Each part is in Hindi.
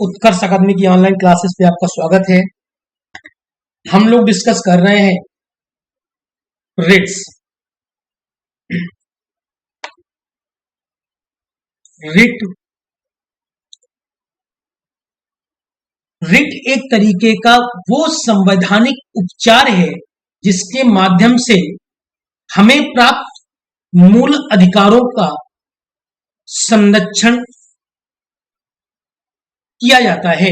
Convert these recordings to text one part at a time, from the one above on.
उत्कर्ष अकादमी की ऑनलाइन क्लासेस पे आपका स्वागत है। हम लोग डिस्कस कर रहे हैं रिट्स। रिट एक तरीके का वो संवैधानिक उपचार है जिसके माध्यम से हमें प्राप्त मूल अधिकारों का संरक्षण किया जाता है।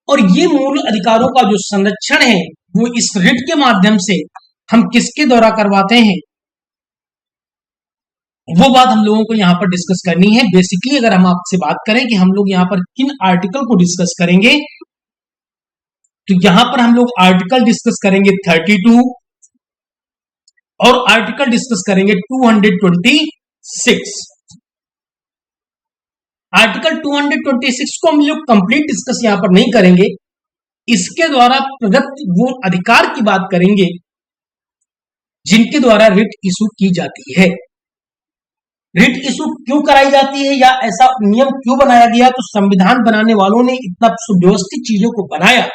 और ये मूल अधिकारों का जो संरक्षण है वो इस रिट के माध्यम से हम किसके द्वारा करवाते हैं, वो बात हम लोगों को यहाँ पर डिस्कस करनी है। बेसिकली अगर हम आपसे बात करें कि हम लोग यहाँ पर किन आर्टिकल को डिस्कस करेंगे, तो यहाँ पर हम लोग आर्टिकल डिस्कस करेंगे 32 और आर्टिकल डिस्कस करेंगे 226। आर्टिकल 226 को हम लोग कंप्लीट डिस्कस यहां पर नहीं करेंगे। इसके द्वारा प्रदत्त वो अधिकार की बात करेंगे जिनके द्वारा रिट इशू की जाती है। रिट इशू क्यों कराई जाती है या ऐसा नियम क्यों बनाया गया, तो संविधान बनाने वालों ने इतना सुव्यवस्थित चीजों को बनाया।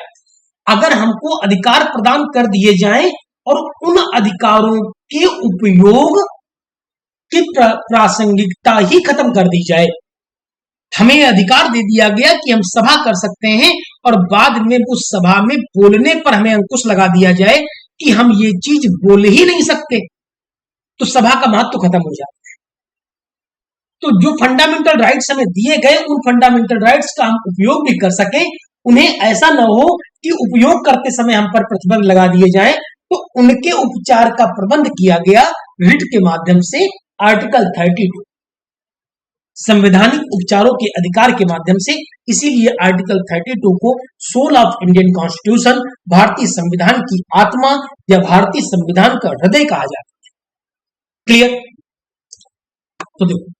अगर हमको अधिकार प्रदान कर दिए जाएं और उन अधिकारों के उपयोग की प्रासंगिकता ही खत्म कर दी जाए, हमें अधिकार दे दिया गया कि हम सभा कर सकते हैं और बाद में उस सभा में बोलने पर हमें अंकुश लगा दिया जाए कि हम ये चीज बोल ही नहीं सकते, तो सभा का महत्व खत्म हो जाता है। तो जो फंडामेंटल राइट्स हमें दिए गए, उन फंडामेंटल राइट्स का हम उपयोग भी कर सकें, उन्हें ऐसा न हो कि उपयोग करते समय हम पर प्रतिबंध लगा दिए जाए, तो उनके उपचार का प्रबंध किया गया रिट के माध्यम से। आर्टिकल 32 संवैधानिक उपचारों के अधिकार के माध्यम से, इसीलिए आर्टिकल 32 को सोल ऑफ इंडियन कॉन्स्टिट्यूशन, भारतीय संविधान की आत्मा या भारतीय संविधान का हृदय कहा जाता है। क्लियर? तो देखो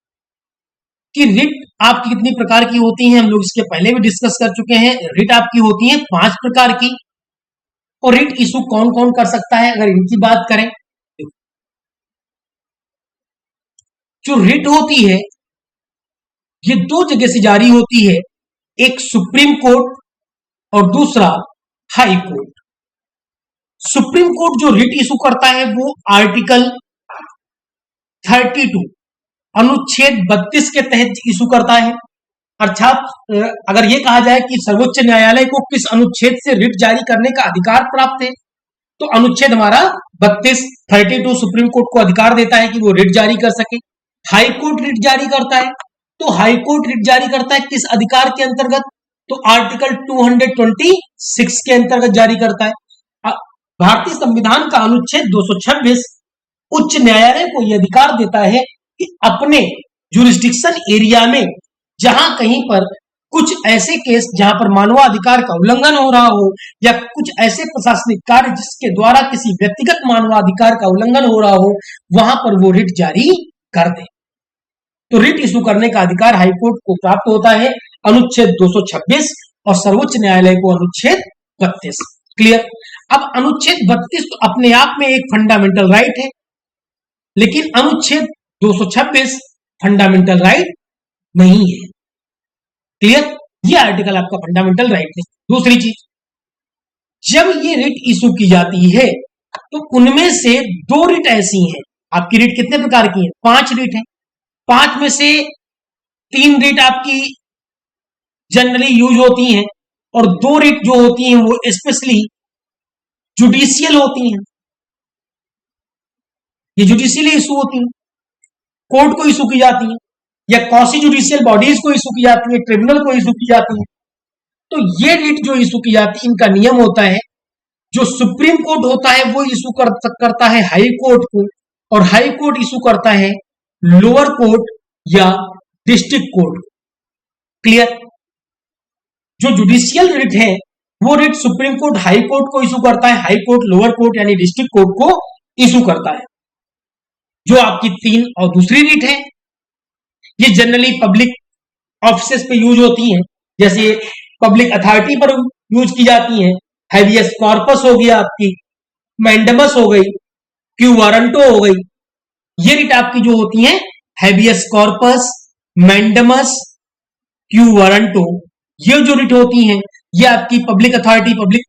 कि रिट आपकी कितनी प्रकार की होती हैं, हम लोग इसके पहले भी डिस्कस कर चुके हैं। रिट आपकी होती है 5 प्रकार की। और रिट इशू कौन कौन कर सकता है, अगर इनकी बात करें, जो रिट होती है ये 2 जगह से जारी होती है, एक सुप्रीम कोर्ट और दूसरा हाई कोर्ट। सुप्रीम कोर्ट जो रिट इशू करता है वो आर्टिकल 32 अनुच्छेद 32 के तहत इशू करता है। अर्थात अगर ये कहा जाए कि सर्वोच्च न्यायालय को किस अनुच्छेद से रिट जारी करने का अधिकार प्राप्त है, तो अनुच्छेद हमारा 32 सुप्रीम कोर्ट को अधिकार देता है कि वो रिट जारी कर सके। हाई कोर्ट रिट जारी करता है, तो हाई कोर्ट रिट जारी करता है किस अधिकार के अंतर्गत, तो आर्टिकल 226 के अंतर्गत जारी करता है। भारतीय संविधान का अनुच्छेद 226 उच्च न्यायालय को यह अधिकार देता है कि अपने जुरिस्डिक्शन एरिया में जहां कहीं पर कुछ ऐसे केस जहां पर मानवाधिकार का उल्लंघन हो रहा हो, या कुछ ऐसे प्रशासनिक कार्य जिसके द्वारा किसी व्यक्तिगत मानवाधिकार का उल्लंघन हो रहा हो, वहां पर वो रिट जारी कर दे। तो रिट इशू करने का अधिकार हाईकोर्ट को प्राप्त होता है अनुच्छेद 226 और सर्वोच्च न्यायालय को अनुच्छेद 32। क्लियर? अब अनुच्छेद 32 तो अपने आप में एक फंडामेंटल राइट है, लेकिन अनुच्छेद 226 फंडामेंटल राइट नहीं है। क्लियर? ये आर्टिकल आपका फंडामेंटल राइट है। दूसरी चीज, जब ये रिट इशू की जाती है तो उनमें से 2 रिट ऐसी हैं। आपकी रिट कितने प्रकार की है? 5 रिट है। 5 में से 3 रिट आपकी जनरली यूज होती हैं और 2 रिट जो होती हैं वो स्पेशली जुडिशियल होती हैं। ये जुडिशियली इशू होती हैं, कोर्ट को इशू की जाती हैं, या क्वासी जुडिशियल बॉडीज को इशू की जाती है, ट्रिब्यूनल को इशू की जाती है। तो ये रिट जो इशू की जाती है, इनका नियम होता है, जो सुप्रीम कोर्ट होता है वो इशू करता है हाई कोर्ट को, और हाई कोर्ट इशू करता है लोअर कोर्ट या डिस्ट्रिक्ट कोर्ट। क्लियर? जो जुडिशियल रिट है वो writ supreme court high court को इशू करता है, हाई कोर्ट लोअर कोर्ट यानी डिस्ट्रिक्ट कोर्ट को इशू करता है। जो आपकी 3 और दूसरी रिट है, ये जनरली पब्लिक ऑफिसेस पे यूज होती हैं, जैसे पब्लिक अथॉरिटी पर यूज की जाती हैं। हैबियस कॉर्पस हो गया, आपकी मैंडेमस हो गई, क्यू वारंटो हो गई। ये रिट आपकी जो होती हैं habeas corpus, mandamus, quo warranto, ये जो रिट होती हैं ये आपकी पब्लिक अथॉरिटी, पब्लिक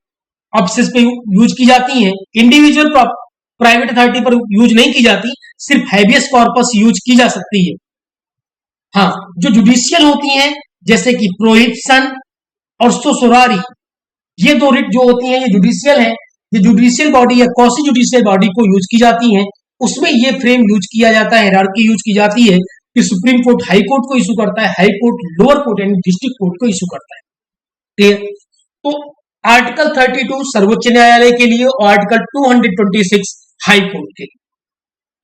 ऑफिस पे यूज की जाती हैं, इंडिविजुअल प्राइवेट अथॉरिटी पर यूज नहीं की जाती, सिर्फ हैबियस कॉर्पस यूज की जा सकती है। हाँ, जो जुडिशियल होती हैं जैसे कि प्रोहिबिशन और सोसोरारी, ये दो रिट जो होती हैं ये जुडिशियल है, ये जुडिशियल बॉडी या क्वासी जुडिशियल बॉडी को यूज की जाती हैं। उसमें ये फ्रेम यूज किया जाता है, हायरार्की यूज की जाती है कि सुप्रीम कोर्ट हाई कोर्ट को इशू करता है, हाई कोर्ट लोअर कोर्ट यानी डिस्ट्रिक्ट कोर्ट को इशू करता है। क्लियर? तो आर्टिकल 32 सर्वोच्च न्यायालय के लिए और आर्टिकल 226 हाई कोर्ट के लिए।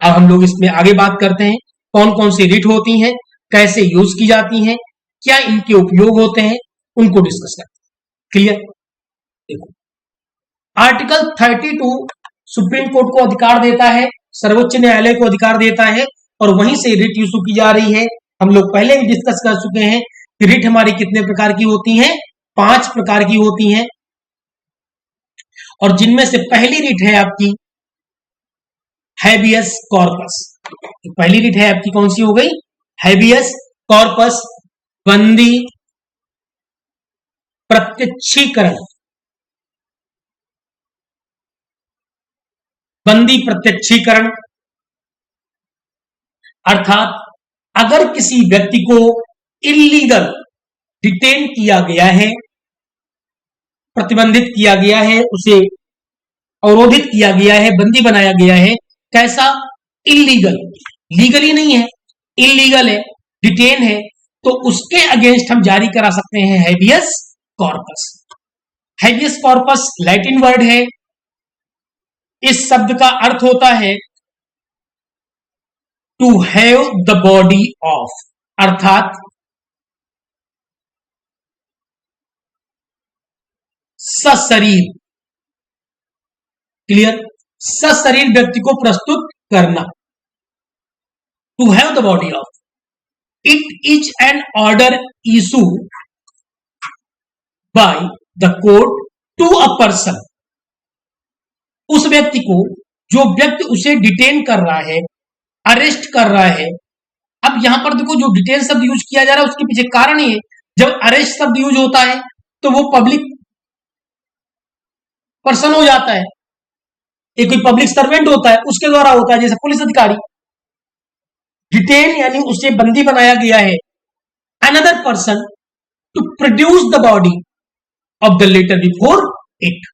अब हम लोग इसमें आगे बात करते हैं कौन कौन सी रिट होती हैं, कैसे यूज की जाती हैं, क्या इनके उपयोग होते हैं, उनको डिस्कस करते हैं। क्लियर? देखो, आर्टिकल 32 सुप्रीम कोर्ट को अधिकार देता है, सर्वोच्च न्यायालय को अधिकार देता है और वहीं से रिट इशू की जा रही है। हम लोग पहले भी डिस्कस कर चुके हैं कि रिट हमारी कितने प्रकार की होती हैं, 5 प्रकार की होती हैं और जिनमें से पहली रिट है आपकी हैबियस कॉर्पस। तो पहली रिट है आपकी कौन सी हो गई? हैबियस कॉर्पस, बंदी प्रत्यक्षीकरण। बंदी प्रत्यक्षीकरण अर्थात अगर किसी व्यक्ति को इलीगल डिटेन किया गया है, प्रतिबंधित किया गया है, उसे अवरोधित किया गया है, बंदी बनाया गया है, कैसा? इलीगल, लीगली नहीं है, इलीगल है, डिटेन है, तो उसके अगेंस्ट हम जारी करा सकते हैं habeas corpus. Habeas corpus Latin word है, इस शब्द का अर्थ होता है to have the body of, अर्थात सशरीर। क्लियर? सशरीर व्यक्ति को प्रस्तुत करना, to have the body of. It is an order issue by the court to a person. उस व्यक्ति को, जो व्यक्ति उसे डिटेन कर रहा है, अरेस्ट कर रहा है। अब यहां पर देखो, जो डिटेन शब्द यूज किया जा रहा है उसके पीछे कारण ये, जब अरेस्ट शब्द यूज होता है तो वो पब्लिक पर्सन हो जाता है, एक कोई पब्लिक सर्वेंट होता है उसके द्वारा होता है, जैसे पुलिस अधिकारी। डिटेन यानी उसे बंदी बनाया गया है, another person to produce the body of the latter before it,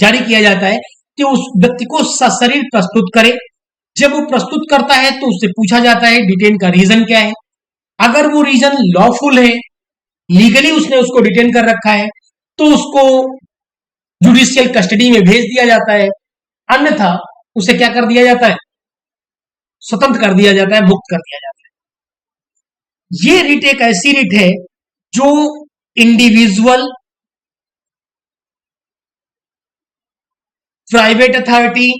जारी किया जाता है कि उस व्यक्ति को सशरीर प्रस्तुत करे। जब वो प्रस्तुत करता है तो उससे पूछा जाता है डिटेन का रीजन क्या है। अगर वो रीजन लॉफुल है, लीगली उसने उसको डिटेन कर रखा है, तो उसको जुडिशियल कस्टडी में भेज दिया जाता है, अन्यथा उसे क्या कर दिया जाता है? स्वतंत्र कर दिया जाता है, मुक्त कर दिया जाता है। ये रिट एक ऐसी रिट है जो इंडिविजुअल, प्राइवेट अथॉरिटी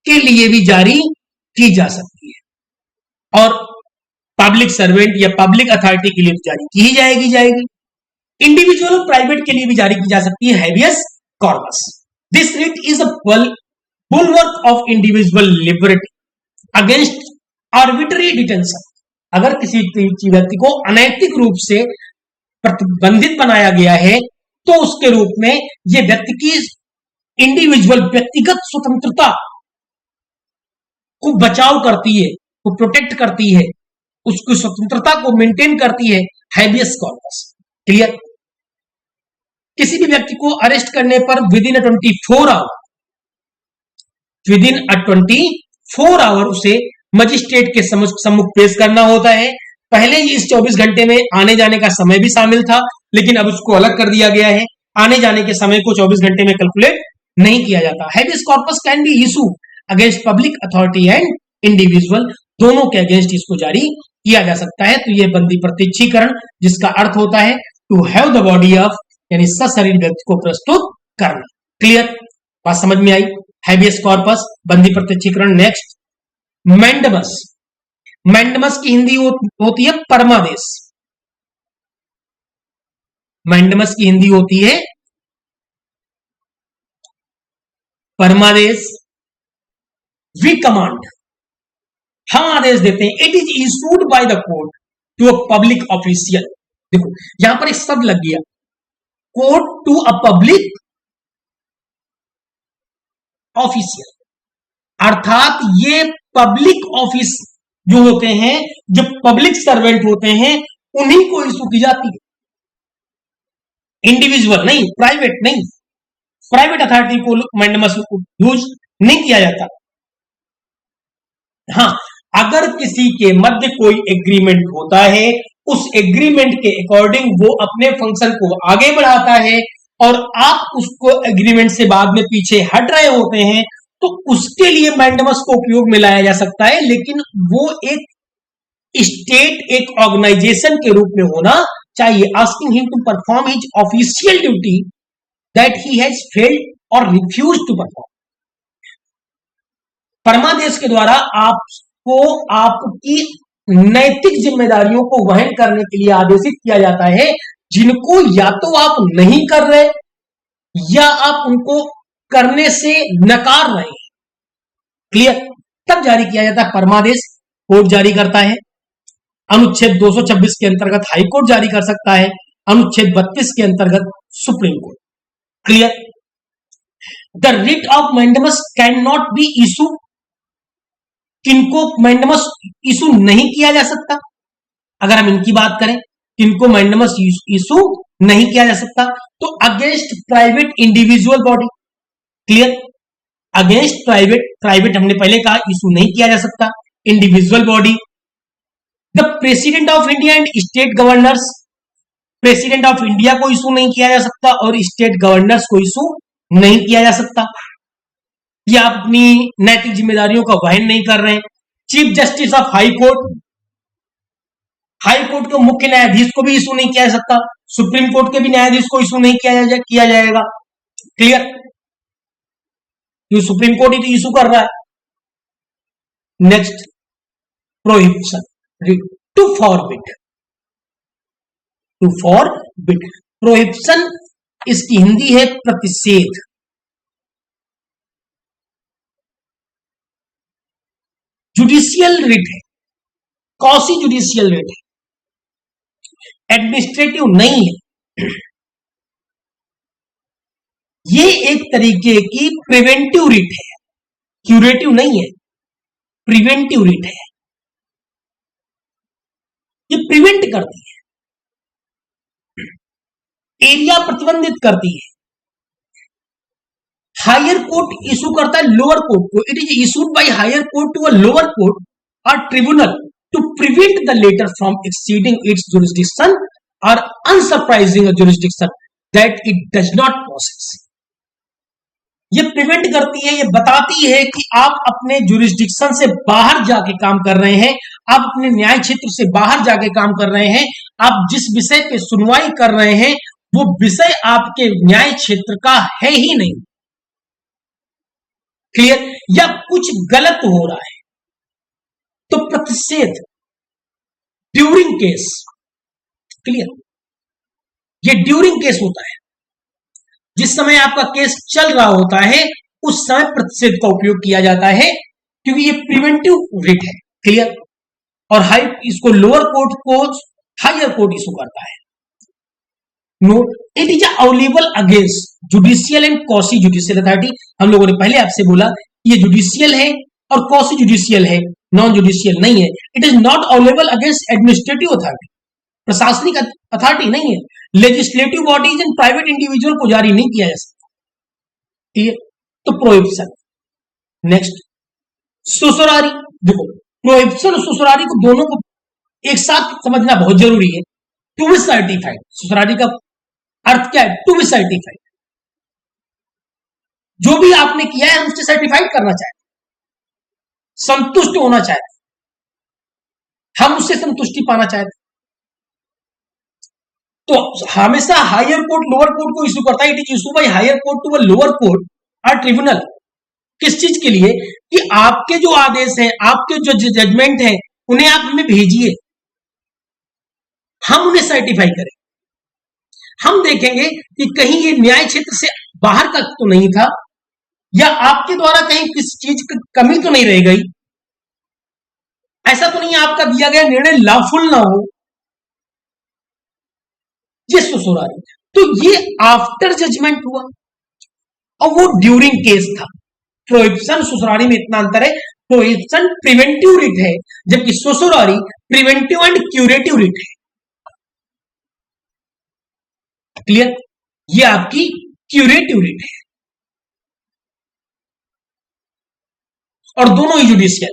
के लिए भी जारी की जा सकती है और पब्लिक सर्वेंट या पब्लिक अथॉरिटी के लिए भी जारी की जाएगी। इंडिविजुअल और प्राइवेट के लिए भी जारी की जा सकती है habeas corpus. This writ is a bulwark of individual liberty against arbitrary detention. अगर किसी व्यक्ति को अनैतिक रूप से प्रतिबंधित बनाया गया है तो उसके रूप में यह व्यक्ति की इंडिविजुअल व्यक्तिगत स्वतंत्रता को बचाव करती है, को प्रोटेक्ट करती है, उसकी स्वतंत्रता को मेंटेन करती है हैबियस कॉर्पस। क्लियर? किसी भी व्यक्ति को अरेस्ट करने पर विदिन अ 24 आवर उसे मजिस्ट्रेट के सम्मुख पेश करना होता है। पहले इस 24 घंटे में आने जाने का समय भी शामिल था, लेकिन अब उसको अलग कर दिया गया है। आने जाने के समय को 24 घंटे में कैलकुलेट नहीं किया जाता। Habeas corpus can be issue against public authority and individual, दोनों के अगेंस्ट इसको जारी किया जा सकता है। तो यह बंदी प्रत्यक्षीकरण, जिसका अर्थ होता है to have the body of, यानी सशरीर व्यक्ति को प्रस्तुत करना। क्लियर? बात समझ में आई? हैबियस कॉर्पस, बंदी प्रत्यक्षीकरण। Next, mandamus. मैंडमस की हिंदी होती है परमादेश। मैंडमस की हिंदी होती है परमादेश। वी कमांड, हम आदेश देते हैं। It is issued by the court to a public official. देखो यहां पर एक शब्द लग गया, court to a public official, अर्थात ये पब्लिक ऑफिस जो होते हैं, जो पब्लिक सर्वेंट होते हैं, उन्हीं को इशू की जाती है, इंडिविजुअल नहीं, प्राइवेट नहीं, प्राइवेट अथॉरिटी को मैंडेमस यूज नहीं किया जाता। हाँ, अगर किसी के मध्य कोई एग्रीमेंट होता है, उस एग्रीमेंट के अकॉर्डिंग वो अपने फंक्शन को आगे बढ़ाता है और आप उसको एग्रीमेंट से बाद में पीछे हट रहे होते हैं, तो उसके लिए मैंडेमस को उपयोग में लाया जा सकता है, लेकिन वो एक स्टेट, एक ऑर्गेनाइजेशन के रूप में होना चाहिए। Asking him to perform his official duty that he has failed और रिफ्यूज टू परफॉर्म। परमादेश के द्वारा आपको आपकी नैतिक जिम्मेदारियों को वहन करने के लिए आदेशित किया जाता है, जिनको या तो आप नहीं कर रहे या आप उनको करने से नकार रहे हैं। क्लियर? तब जारी किया जाता है परमादेश, कोर्ट जारी करता है। अनुच्छेद 226 के अंतर्गत हाई कोर्ट जारी कर सकता है, अनुच्छेद 32 के अंतर्गत supreme court. Clear? The writ of mandamus can not be issue, किनको मैंडेमस इशू नहीं किया जा सकता? अगर हम इनकी बात करें, किनको मैंडेमस इशू नहीं किया जा सकता, तो against private individual body. Clear? Against private हमने पहले कहा इशू नहीं किया जा सकता, individual body. The president of India and state governors, president of India को इशू नहीं किया जा सकता और स्टेट गवर्नर्स को इशू नहीं किया जा सकता, या अपनी नैतिक जिम्मेदारियों का वहन नहीं कर रहे हैं। Chief justice of high court, high court के मुख्य न्यायाधीश को भी इशू नहीं किया जा सकता, सुप्रीम कोर्ट के भी न्यायाधीश को इशू नहीं किया जाएगा। क्लियर? क्यों? सुप्रीम कोर्ट ही तो इशू कर रहा है। Next, prohibition, to forbid, to forbid, prohibition इसकी हिंदी है प्रतिषेध। जुडिशियल रिट है, कौसी जुडिशियल रिट है, एडमिनिस्ट्रेटिव नहीं है। ये एक तरीके की प्रिवेंटिव रिट है, क्यूरेटिव नहीं है, प्रिवेंटिव रिट है। ये प्रिवेंट करती है, एरिया प्रतिबंधित करती है। हायर कोर्ट इशू करता है लोअर कोर्ट को, it is issued by higher court to a lower court और tribunal to prevent the latter from exceeding its jurisdiction or usurping jurisdiction that it does not possess. ये प्रिवेंट करती है, ये बताती है कि आप अपने जुरिस्डिक्शन से बाहर जाके काम कर रहे हैं, आप अपने न्याय क्षेत्र से बाहर जाके काम कर रहे हैं, आप जिस विषय पे सुनवाई कर रहे हैं वो विषय आपके न्याय क्षेत्र का है ही नहीं। क्लियर? या कुछ गलत हो रहा है तो प्रतिषेध ड्यूरिंग केस। क्लियर? ये ड्यूरिंग केस होता है, जिस समय आपका केस चल रहा होता है उस समय प्रतिषेध का उपयोग किया जाता है, क्योंकि ये प्रिवेंटिव रिट है। क्लियर? और इसको लोअर कोर्ट को हायर कोर्ट इशू करता है। Note, it is available against judicial and quasi judicial authority. हम लोगों ने पहले आपसे बोला ये जुडिशियल है और कॉसी जुडिशियल है, नॉन जुडिशियल नहीं है। It is not available against administrative authority, प्रशासनिक अथॉरिटी नहीं है। Legislative bodies and private individual को जारी नहीं किया जा सकता। क्लियर? तो प्रोहिबिशन। नेक्स्ट, ससुरारी। देखो, प्रोहिबिशन और ससुरारी को दोनों को एक साथ समझना बहुत जरूरी है। टू बी सर्टिफाइड, ससुरारी का अर्थ क्या है? टू बी सर्टिफाइड, जो भी आपने किया है उससे सर्टिफाइड करना चाहते, संतुष्ट होना चाहते, हम उससे संतुष्टि पाना चाहते। तो हमेशा हायर कोर्ट लोअर कोर्ट को इशू करता है। It is issue by higher court to a lower court और ट्रिब्यूनल। किस चीज के लिए? कि आपके जो आदेश हैं, आपके जो जजमेंट हैं, उन्हें आप हमें भेजिए, हम उन्हें सर्टिफाई करें। हम देखेंगे कि कहीं ये न्याय क्षेत्र से बाहर का तो नहीं था, या आपके द्वारा कहीं किसी चीज की कमी तो नहीं रह गई, ऐसा तो नहीं आपका दिया गया निर्णय लॉफुल ना हो। ये ससुरारी। तो ये आफ्टर जजमेंट हुआ और वो ड्यूरिंग केस था। प्रोहिबिशन ससुरारी में इतना अंतर है, प्रोहिबिशन प्रिवेंटिव रिट है जबकि certiorari preventive and curative writ है। क्लियर? ये आपकी क्यूरेटिव रिट है और दोनों ही judicial.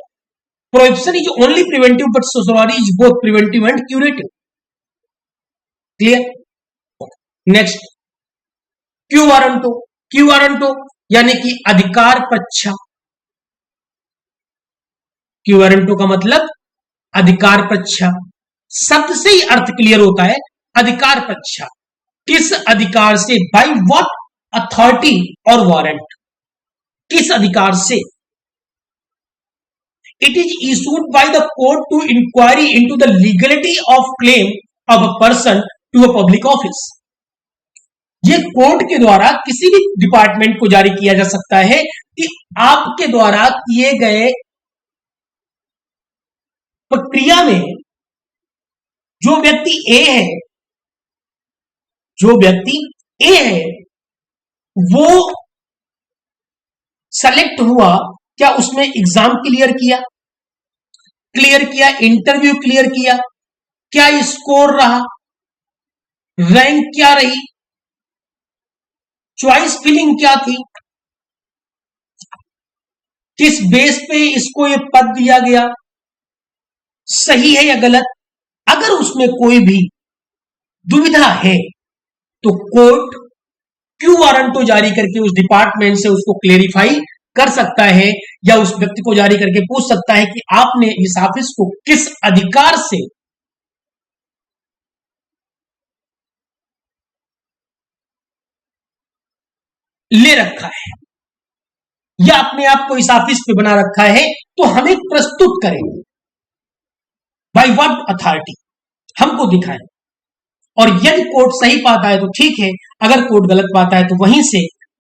Prohibition is only preventive but certiorari is both preventive and curative. Clear? Next, quo warranto. Quo warranto यानी कि अधिकार पक्षा। क्यू वारंटो का मतलब अधिकार पक्षा। शब्द से ही अर्थ क्लियर होता है, अधिकार पक्षा। किस अधिकार से? बाय व्हाट अथॉरिटी और वारंट, किस अधिकार से? It is issued by the court to inquiry into the legality of claim of a person to a public office. ये कोर्ट के द्वारा किसी भी डिपार्टमेंट को जारी किया जा सकता है कि आपके द्वारा किए गए प्रक्रिया में जो व्यक्ति ए है, जो व्यक्ति ए है वो सेलेक्ट हुआ, क्या उसमें एग्जाम क्लियर किया, इंटरव्यू क्लियर किया, क्या स्कोर रहा, रैंक क्या रही, चॉइस फिलिंग क्या थी, किस बेस पे इसको ये पद दिया गया, सही है या गलत। अगर उसमें कोई भी दुविधा है तो कोर्ट क्यू वारंटो जारी करके उस डिपार्टमेंट से उसको क्लेरिफाई कर सकता है या उस व्यक्ति को जारी करके पूछ सकता है कि आपने इस ऑफिस को किस अधिकार से ले रखा है या अपने आप को इस ऑफिस पे बना रखा है, तो हमें प्रस्तुत करेंगे बाय व्हाट अथॉरिटी, हमको दिखाएं। और यदि कोर्ट सही पाता है तो ठीक है, अगर कोर्ट गलत पाता है तो वहीं से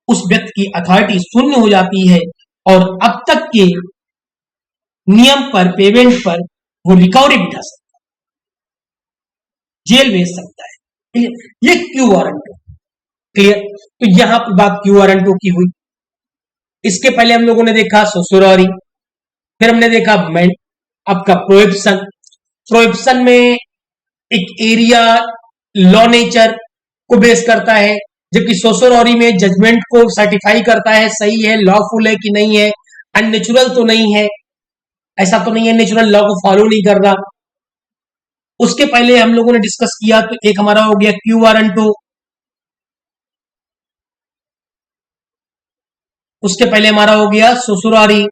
उस व्यक्ति की अथॉरिटी शून्य हो जाती है और अब तक के नियम पर, पेमेंट पर वो रिकवरी बिठा सकता है, जेल भेज सकता है। ये क्यू वारंट है। क्लियर? तो यहां पर बात क्यू वारंटो की हुई। इसके पहले हम लोगों ने देखा ससुरारी, फिर हमने देखा आपका प्रोहिबिशन। प्रोहिबिशन में एक एरिया लॉ नेचर को बेस करता है, जबकि ससुरारी में जजमेंट को सर्टिफाई करता है, सही है, लॉफुल है कि नहीं है, अननेचुरल तो नहीं है, ऐसा तो नहीं है नेचुरल लॉ को फॉलो नहीं कर रहा। उसके पहले हम लोगों ने डिस्कस किया तो एक हमारा हो गया क्यू वारंटो, उसके पहले हमारा हो गया ससुरारी,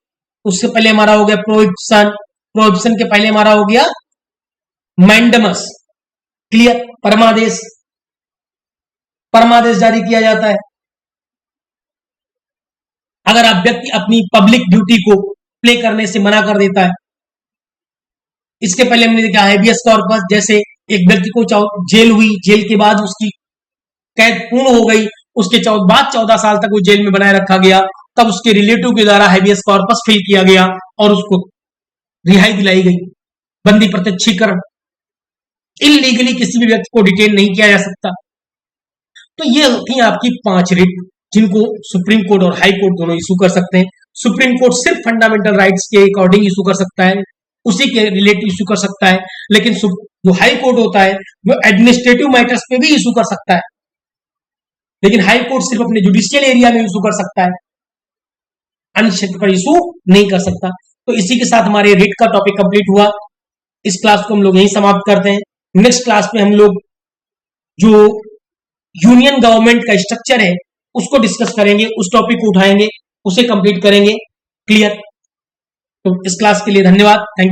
उसके पहले हमारा हो गया प्रोहिबिशन, प्रोहिबिशन के पहले हमारा हो गया मैंडमस। क्लियर? परमादेश, परमादेश जारी किया जाता है अगर आप व्यक्ति अपनी पब्लिक ड्यूटी को प्ले करने से मना कर देता है। इसके पहले हमने देखा हैबियस कॉर्पस, जैसे एक व्यक्ति को जेल हुई, जेल के बाद उसकी कैद पूर्ण हो गई, उसके बाद 14 साल तक वो जेल में बनाए रखा गया, तब उसके रिलेटिव के द्वारा हैबियस कॉर्पस फिल किया गया और उसको रिहाई दिलाई गई। बंदी प्रत्यक्षीकरण, इलीगली किसी भी व्यक्ति को डिटेन नहीं किया जा सकता। तो ये थी आपकी 5 रिट जिनको सुप्रीम कोर्ट और हाई कोर्ट दोनों इशू कर सकते हैं। सुप्रीम कोर्ट सिर्फ फंडामेंटल राइट्स के अकॉर्डिंग इशू कर सकता है, उसी के रिलेटिव इशू कर सकता है, लेकिन जो हाई कोर्ट होता है वो एडमिनिस्ट्रेटिव मैटर्स पे भी इशू कर सकता है, लेकिन हाई कोर्ट सिर्फ अपने जुडिशियल एरिया में इशू कर सकता है, अन्य क्षेत्र पर इशू नहीं कर सकता। तो इसी के साथ हमारे रिट का टॉपिक कंप्लीट हुआ। इस क्लास को हम लोग यहीं समाप्त करते हैं। नेक्स्ट क्लास में हम लोग जो यूनियन गवर्नमेंट का स्ट्रक्चर है उसको डिस्कस करेंगे, उस टॉपिक को उठाएंगे, उसे कंप्लीट करेंगे। क्लियर? तो इस क्लास के लिए धन्यवाद, थैंक यू।